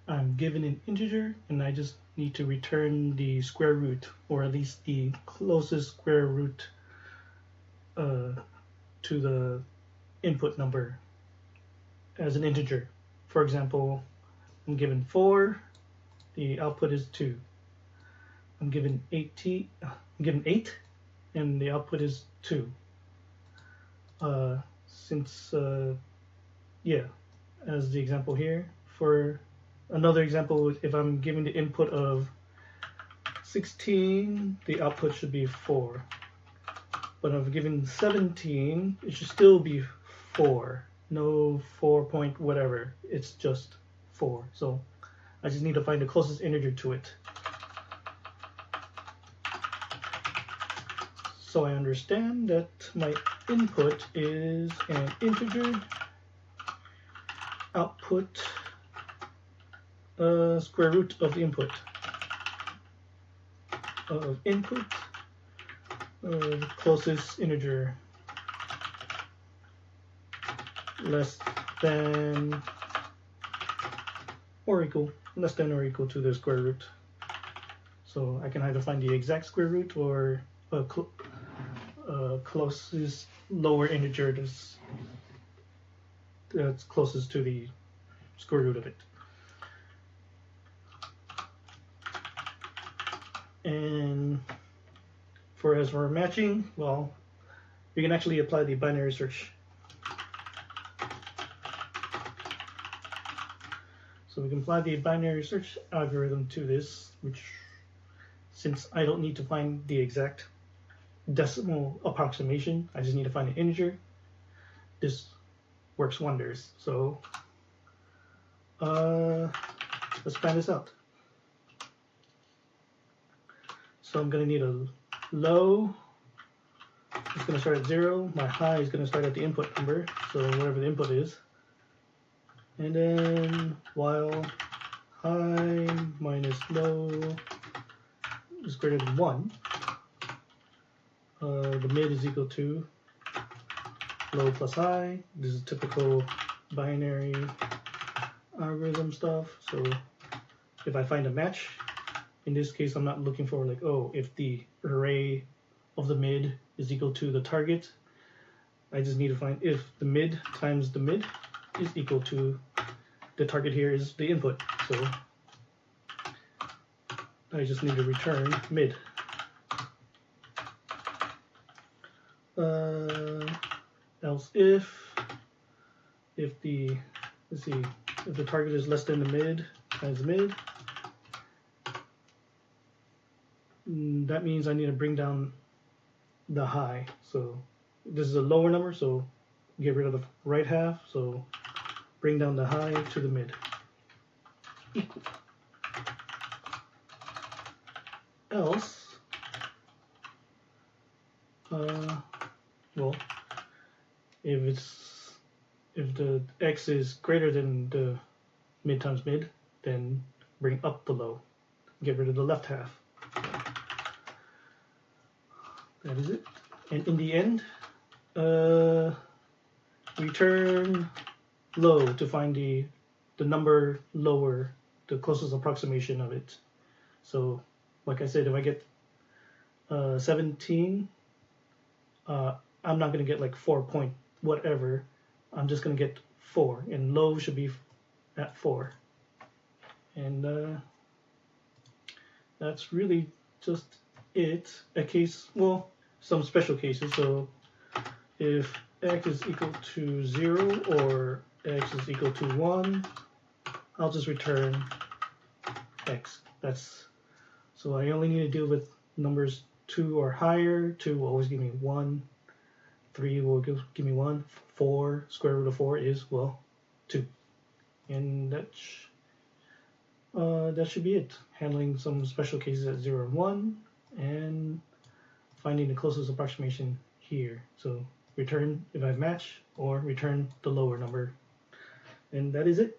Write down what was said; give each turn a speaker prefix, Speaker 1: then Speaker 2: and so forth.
Speaker 1: I'm given an integer and I just need to return the square root, or at least the closest square root to the input number as an integer. For example, I'm given 4, the output is 2. I'm given 8, and the output is 2. Yeah, as the example here. For another example, if I'm giving the input of 16, the output should be 4. But if I'm given 17, it should still be 4. No 4 point whatever, it's just 4. So I just need to find the closest integer to it. So I understand that my input is an integer, output square root of the input, closest integer less than or equal to the square root. So I can either find the exact square root or closest lower integer that's closest to the square root of it. And as for matching, well, we can actually apply the binary search. So we can apply the binary search algorithm to this, which, since I don't need to find the exact decimal approximation, I just need to find an integer, this works wonders. So let's plan this out. So I'm going to need a low. It's going to start at 0. My high is going to start at the input number, so whatever the input is. And then while high minus low is greater than 1, the mid is equal to low plus high. This is typical binary algorithm stuff. So if I find a match, in this case I'm not looking for like, oh, if the array of the mid is equal to the target. I just need to find if the mid times the mid is equal to the target here is the input. So I just need to return mid. Else if the target is less than the mid times the mid, that means I need to bring down the high. So this is a lower number, so get rid of the right half, so bring down the high to the mid. Equal. Else, well, if the x is greater than the mid times mid, then bring up the low. Get rid of the left half. That is it. And in the end, return low to find the number lower, the closest approximation of it. So, like I said, if I get 17, I'm not going to get like 4 point whatever. I'm just going to get 4, and low should be at 4. And that's really just it. A case, well, some special cases. So if x is equal to 0 or x is equal to 1, I'll just return x. So I only need to deal with numbers 2 or higher. 2 will always give me 1. 3 will give me 1. 4, square root of 4 is, well, 2. And that should be it. Handling some special cases at 0 and 1, and finding the closest approximation here. So return if I match, or return the lower number. And that is it.